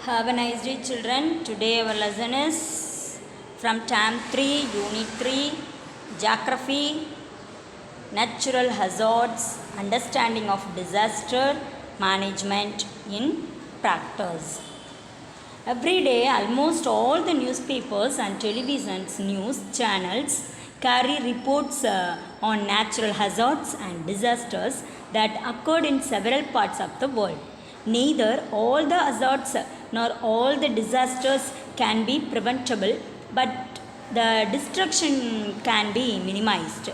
Have a nice day, children. Today our lesson is from Term 3, Unit 3, Geography, Natural Hazards, Understanding of Disaster Management in Practice. Every day, almost all the newspapers and television news channels carry reports on natural hazards and disasters that occurred in several parts of the world. Neither all the hazards nor all the disasters can be preventable, but the destruction can be minimized.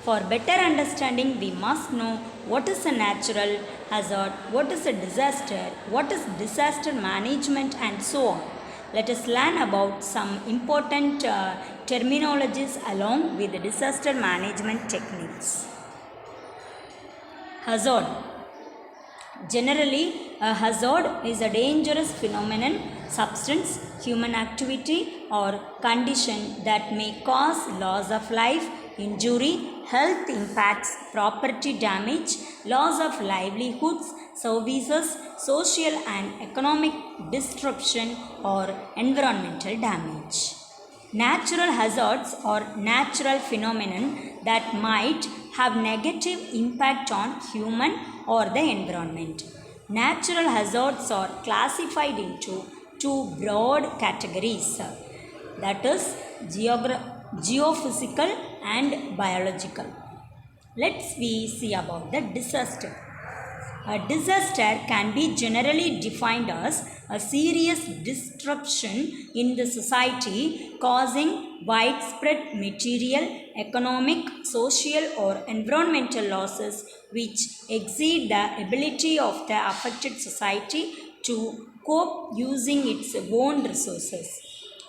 For better understanding, we must know what is a natural hazard, what is a disaster, what is disaster management, and so on. Let us learn about some important terminologies along with the disaster management techniques. Hazard. Generally, a hazard is a dangerous phenomenon, substance, human activity, or condition that may cause loss of life, injury, health impacts, property damage, loss of livelihoods, services, social and economic disruption, or environmental damage. Natural hazards are natural phenomena that might have negative impact on human or the environment. Natural hazards are classified into two broad categories, that is geophysical and biological. Let's see about the disaster. A disaster can be generally defined as a serious disruption in the society causing widespread material, economic, social, or environmental losses which exceed the ability of the affected society to cope using its own resources.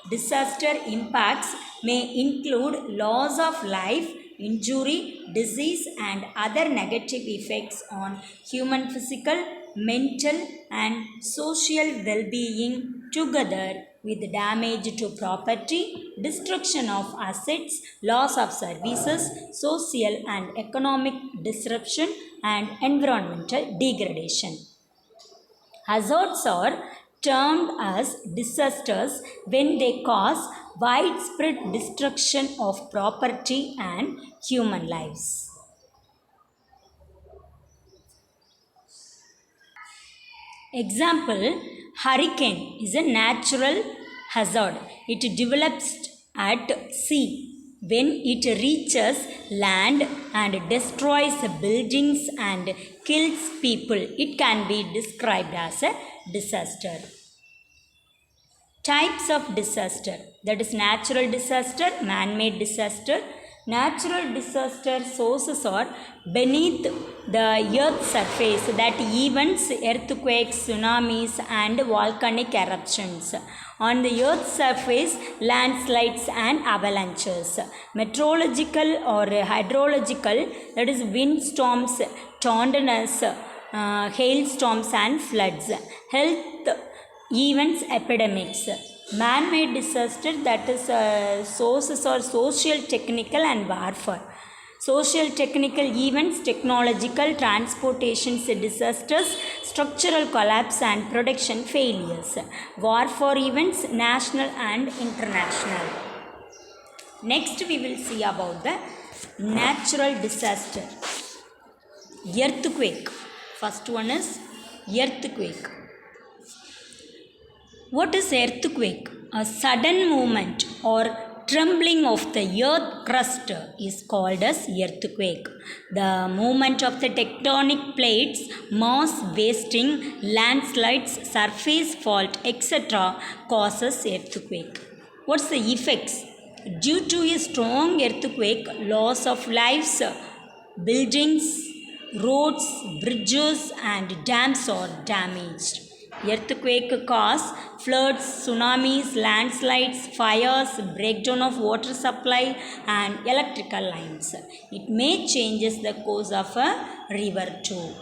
Disaster impacts may include loss of life, injury, disease, and other negative effects on human physical, mental, and social well being, together with damage to property, destruction of assets, loss of services, social and economic disruption, and environmental degradation. Hazards are termed as disasters when they cause widespread destruction of property and human lives. Example, hurricane is a natural hazard. It develops at sea when it reaches land and destroys buildings and kills people. It can be described as a disaster. Types of disaster, that is natural disaster, man-made disaster. Natural disaster sources are beneath the earth's surface, that events, earthquakes, tsunamis, and volcanic eruptions. On the earth's surface, landslides and avalanches. Meteorological or hydrological, that is windstorms, tornadoes, hailstorms, and floods. Health events, epidemics. Man-made disaster, that is sources are social, technical, and warfare. Social, technical events, technological, transportation disasters, structural collapse and production failures. Warfare events, national and international. Next we will see about the natural disaster. Earthquake. First one is earthquake. What is earthquake? A sudden movement or trembling of the earth crust is called as earthquake. The movement of the tectonic plates, mass wasting, landslides, surface fault, etc. causes earthquake. What's the effects? Due to a strong earthquake, loss of lives, buildings, roads, bridges, and dams are damaged. Earthquake cause floods, tsunamis, landslides, fires, breakdown of water supply, and electrical lines. It may change the course of a river too.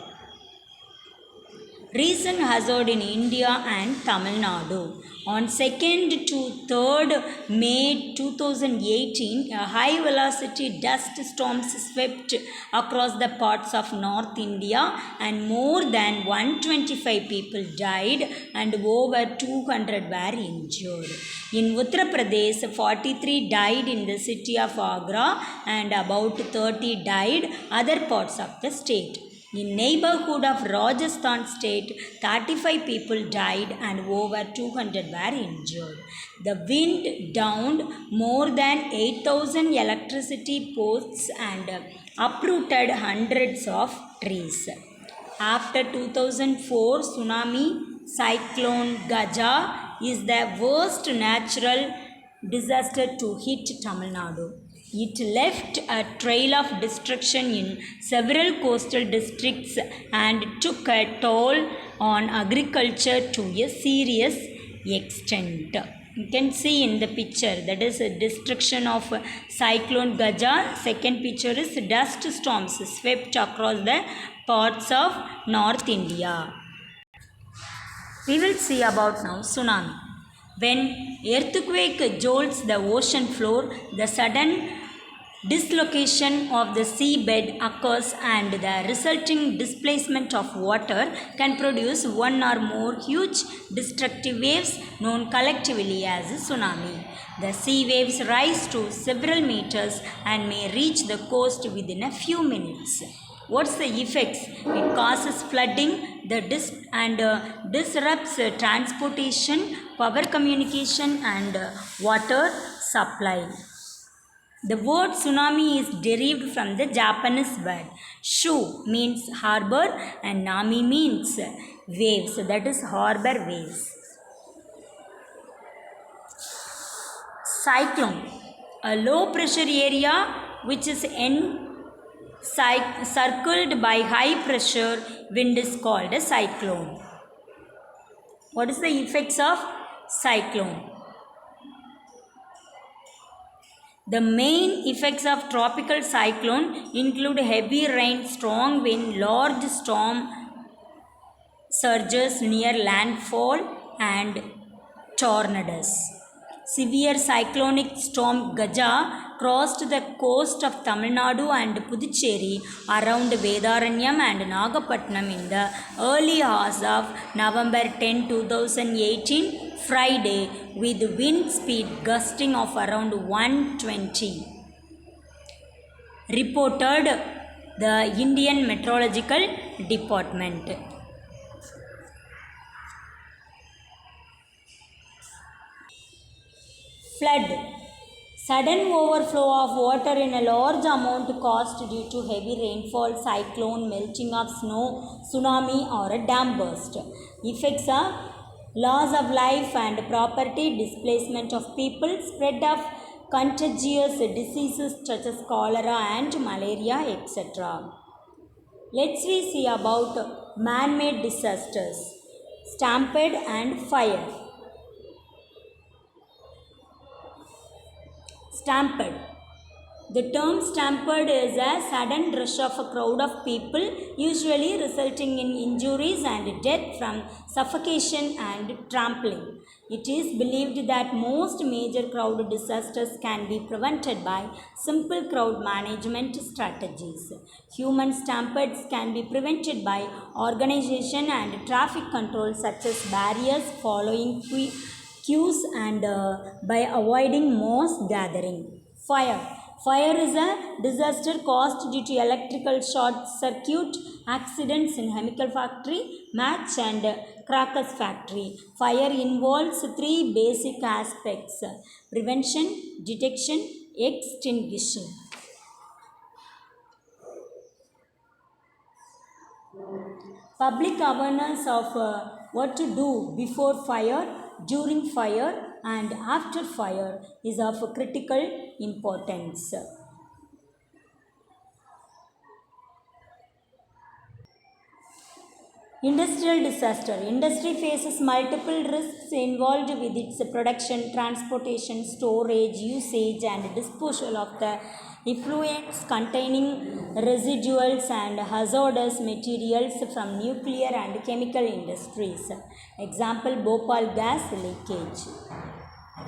recent hazard in India and Tamil Nadu. On 2nd to 3rd May 2018, a high velocity dust storm swept across the parts of North India and more than 125 people died and over 200 were injured. In Uttar Pradesh, 43 died in the city of Agra and about 30 died other parts of the state. In neighborhood of Rajasthan state, 35 people died and over 200 were injured. The wind downed more than 8,000 electricity posts and uprooted hundreds of trees. After 2004 tsunami, Cyclone Gaja is the worst natural disaster to hit Tamil Nadu. It left a trail of destruction in several coastal districts and took a toll on agriculture to a serious extent. You can see in the picture that is a destruction of Cyclone Gaja. Second picture is dust storms swept across the parts of North India. We will see about now tsunami. When earthquake jolts the ocean floor, the sudden dislocation of the seabed occurs and the resulting displacement of water can produce one or more huge destructive waves known collectively as tsunami. The sea waves rise to several meters and may reach the coast within a few minutes. What's the effects? It causes flooding and disrupts transportation, power communication and water supply. The word tsunami is derived from the Japanese word. Shu means harbor and nami means waves. That is harbor waves. Cyclone, a low pressure area which is circled by high pressure wind is called a cyclone. What is the effects of cyclone? The main effects of tropical cyclone include heavy rain, strong wind, large storm surges near landfall and tornadoes. Severe cyclonic storm Gaja crossed the coast of Tamil Nadu and Puducherry around Vedaranyam and Nagapattinam in the early hours of November 10, 2018, Friday, with wind speed gusting of around 120. Reported the Indian Meteorological Department. Flood. Sudden overflow of water in a large amount caused due to heavy rainfall, cyclone, melting of snow, tsunami or a dam burst. Effects are loss of life and property, displacement of people, spread of contagious diseases such as cholera and malaria, etc. Let's see about man-made disasters. Stampede and fire. Stampede. The term stampede is a sudden rush of a crowd of people, usually resulting in injuries and death from suffocation and trampling. It is believed that most major crowd disasters can be prevented by simple crowd management strategies. Human stampedes can be prevented by organization and traffic control such as barriers, following queues and by avoiding mass gathering. Fire. Fire is a disaster caused due to electrical short circuit accidents in chemical factory, match and crackers factory. Fire involves three basic aspects: prevention, detection, extinguishing. Public awareness of what to do before fire, during fire and after fire is of critical importance. Industrial disaster. Industry faces multiple risks involved with its production, transportation, storage, usage and disposal of the effluents containing residuals and hazardous materials from nuclear and chemical industries. Example, Bhopal gas leakage.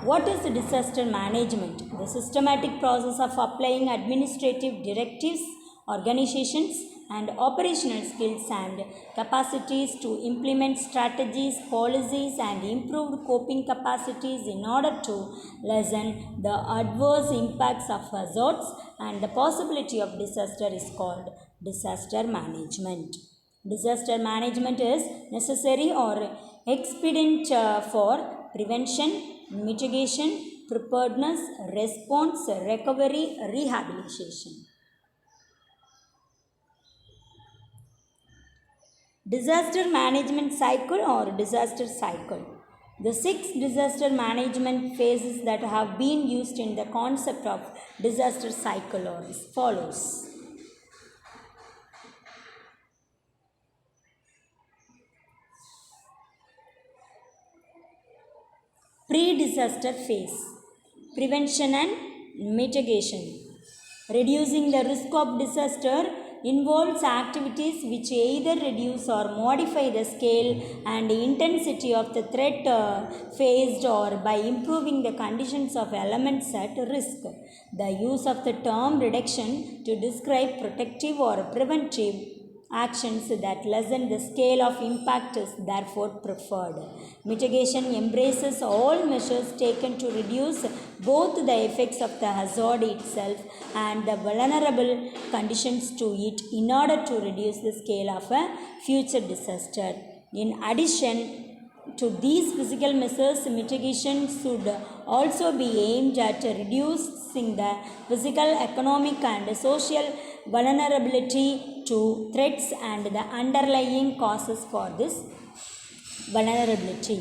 What is disaster management? The systematic process of applying administrative directives, organizations, and operational skills and capacities to implement strategies, policies, and improved coping capacities in order to lessen the adverse impacts of hazards and the possibility of disaster is called disaster management. Disaster management is necessary or expedient for prevention, mitigation, preparedness, response, recovery, rehabilitation. Disaster management cycle or disaster cycle. The 6 disaster management phases that have been used in the concept of disaster cycle are as follows. Pre-disaster phase, prevention and mitigation. Reducing the risk of disaster involves activities which either reduce or modify the scale and intensity of the threat faced or by improving the conditions of elements at risk. The use of the term reduction to describe protective or preventive actions that lessen the scale of impact is therefore preferred. Mitigation embraces all measures taken to reduce both the effects of the hazard itself and the vulnerable conditions to it in order to reduce the scale of a future disaster. In addition to these physical measures, mitigation should also be aimed at reducing the physical, economic, and social vulnerability to threats and the underlying causes for this vulnerability.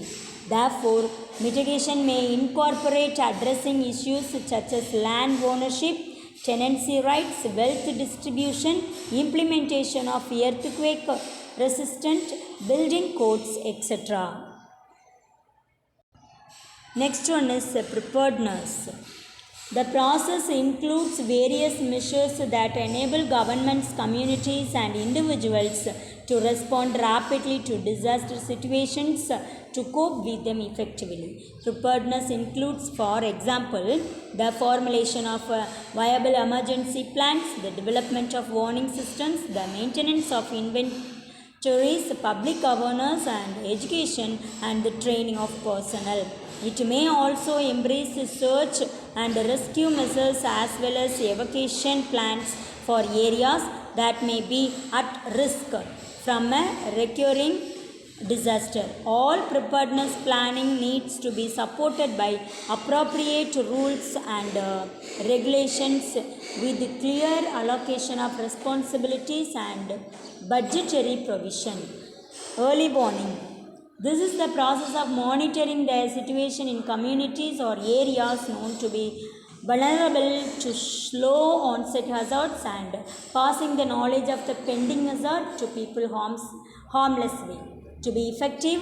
Therefore, mitigation may incorporate addressing issues such as land ownership, tenancy rights, wealth distribution, implementation of earthquake resistant building codes, etc. Next one is preparedness. The process includes various measures that enable governments, communities, and individuals to respond rapidly to disaster situations to cope with them effectively. Preparedness includes, for example, the formulation of viable emergency plans, the development of warning systems, the maintenance of inventories, public awareness and education, and the training of personnel. It may also embrace search and rescue measures as well as evacuation plans for areas that may be at risk from a recurring disaster. All preparedness planning needs to be supported by appropriate rules and regulations with clear allocation of responsibilities and budgetary provision. Early warning. This is the process of monitoring the situation in communities or areas known to be vulnerable to slow onset hazards and passing the knowledge of the pending hazard to people harmlessly. To be effective,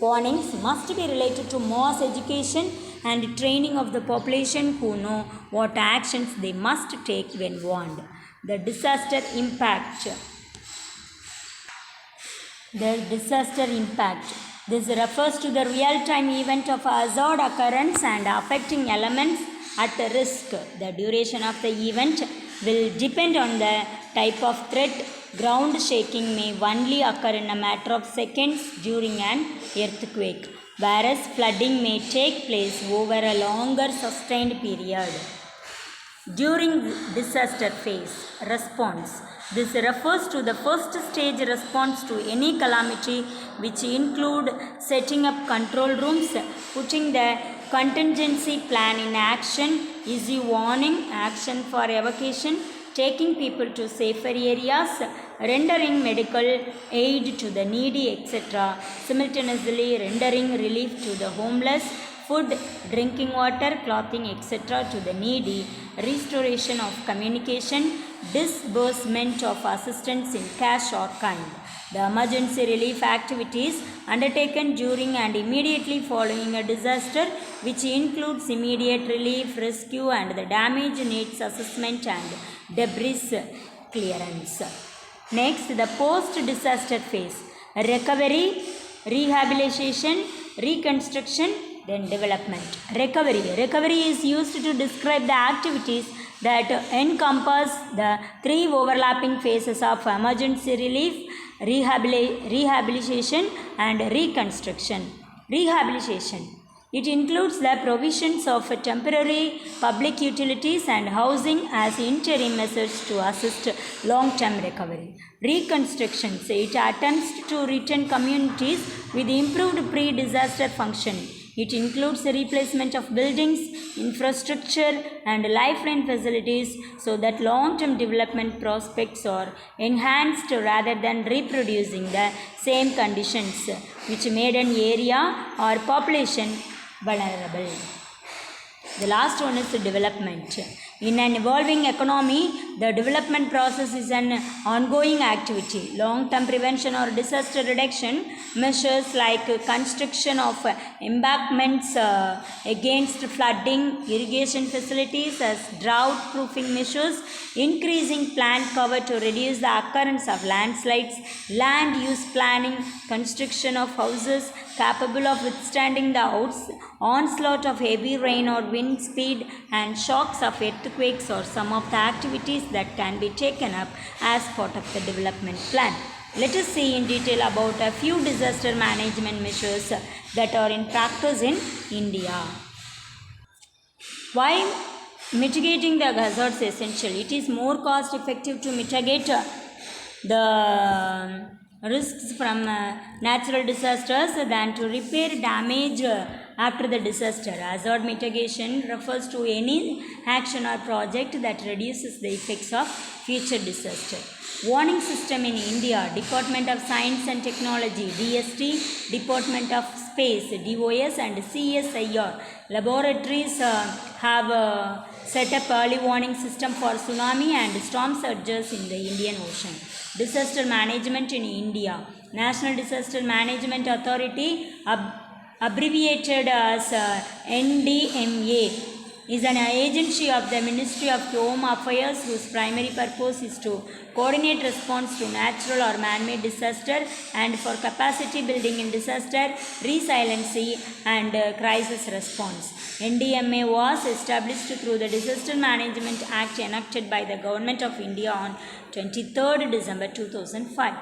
warnings must be related to mass education and training of the population who know what actions they must take when warned. The disaster impact. This refers to the real-time event of hazard occurrence and affecting elements at risk. The duration of the event will depend on the type of threat. Ground shaking may only occur in a matter of seconds during an earthquake, whereas flooding may take place over a longer sustained period. During disaster phase, response. This refers to the first stage response to any calamity, which include setting up control rooms, putting the contingency plan in action, issue warning, action for evacuation, taking people to safer areas, rendering medical aid to the needy, etc. Simultaneously rendering relief to the homeless, food, drinking water, clothing, etc. to the needy, restoration of communication, disbursement of assistance in cash or kind. The emergency relief activities undertaken during and immediately following a disaster, which includes immediate relief, rescue, and the damage needs assessment and debris clearance. Next, the post-disaster phase: recovery, rehabilitation, reconstruction, then development. Recovery is used to describe the activities that encompass the three overlapping phases of emergency relief, rehabilitation, and reconstruction. Rehabilitation: it includes the provisions of temporary public utilities and housing as interim measures to assist long-term recovery. Reconstruction: it attempts to return communities with improved pre-disaster functioning. It includes the replacement of buildings, infrastructure, and lifeline facilities so that long-term development prospects are enhanced rather than reproducing the same conditions which made an area or population vulnerable. The last one is the development. In an evolving economy, the development process is an ongoing activity. Long-term prevention or disaster reduction measures like construction of embankments against flooding, irrigation facilities as drought-proofing measures, increasing plant cover to reduce the occurrence of landslides, land use planning, construction of houses capable of withstanding the onslaught of heavy rain or wind speed and shocks of earthquakes are some of the activities that can be taken up as part of the development plan. Let us see in detail about a few disaster management measures that are in practice in India. Why mitigating the hazards is essential? It is more cost effective to mitigate the risks from natural disasters than to repair damage after the disaster. Hazard mitigation refers to any action or project that reduces the effects of future disaster. Warning system in India: Department of Science and Technology DST, Department of Space DOS, and CSIR laboratories have set up early warning system for tsunami and storm surges in the Indian Ocean. Disaster management in India: National Disaster Management Authority, abbreviated as NDMA, is an agency of the Ministry of Home Affairs whose primary purpose is to coordinate response to natural or man-made disaster and for capacity building in disaster, resiliency, and crisis response. NDMA was established through the Disaster Management Act enacted by the Government of India on 23rd December 2005.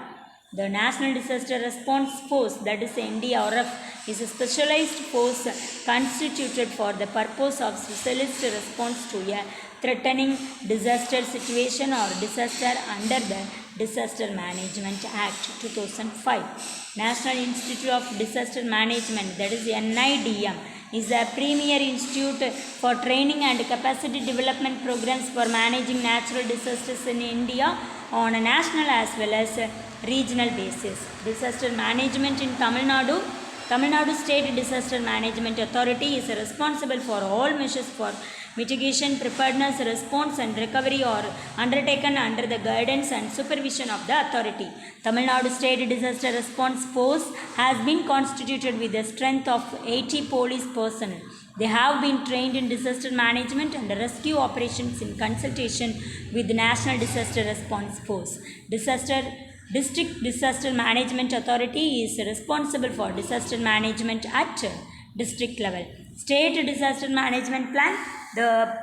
The National Disaster Response Force, that is NDRF, is a specialized force constituted for the purpose of specialist response to a threatening disaster situation or disaster under the Disaster Management Act 2005. National Institute of Disaster Management, that is NIDM, is a premier institute for training and capacity development programs for managing natural disasters in India on a national as well as a regional basis. Disaster management in Tamil Nadu State Disaster Management Authority is responsible for all measures for mitigation, preparedness, response and recovery are undertaken under the guidance and supervision of the authority. Tamil Nadu State Disaster Response Force has been constituted with a strength of 80 police personnel. They have been trained in disaster management and rescue operations in consultation with the National Disaster Response Force. District Disaster Management Authority is responsible for disaster management at district level. State Disaster Management Plan, the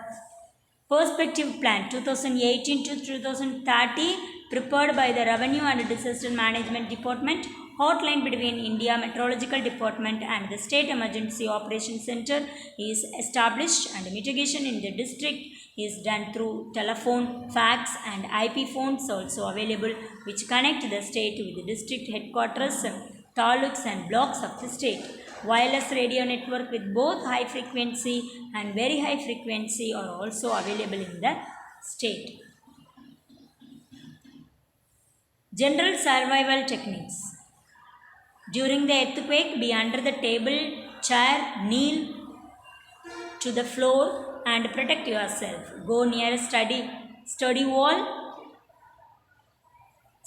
Perspective Plan 2018 to 2030, prepared by the Revenue and Disaster Management Department, hotline between India Meteorological Department and the State Emergency Operations Center is established, and mitigation in the district is done through telephone, fax and IP phones also available, which connect the state with the district headquarters, taluks and blocks of the state. Wireless radio network with both high frequency and very high frequency are also available in the state. General survival techniques. During the earthquake, be under the table, chair, kneel to the floor and protect yourself. Go near a sturdy wall.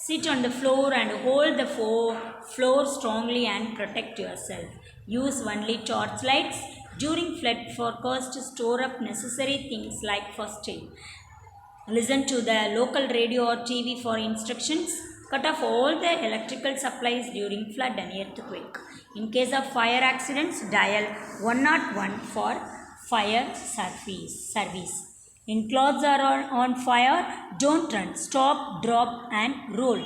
Sit on the floor and hold the floor strongly and protect yourself. Use only torch lights during flood forecast to store up necessary things like first aid. Listen to the local radio or TV for instructions. Cut off all the electrical supplies during flood and earthquake. In case of fire accidents, dial 101 for fire service. In clothes are on fire, don't run. Stop, drop and roll.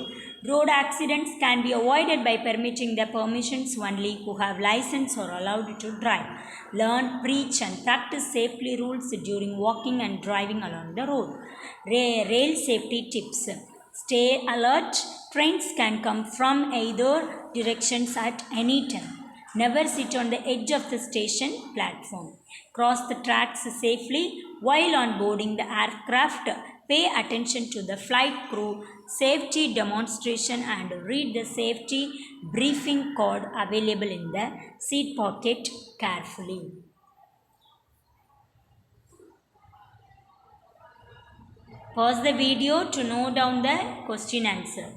Road accidents can be avoided by permitting the permissions only who have license or allowed to drive. Learn, preach and practice safely rules during walking and driving along the road. Rail safety tips. Stay alert. Trains can come from either directions at any time. Never sit on the edge of the station platform. Cross the tracks safely while on boarding the aircraft. Pay attention to the flight crew safety demonstration and read the safety briefing card available in the seat pocket carefully. Pause the video to note down the question answer.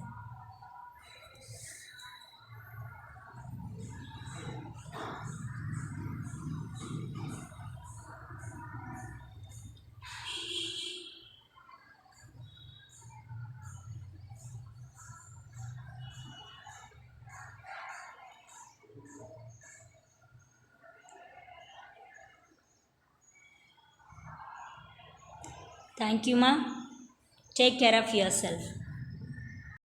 Thank you, ma. Take care of yourself.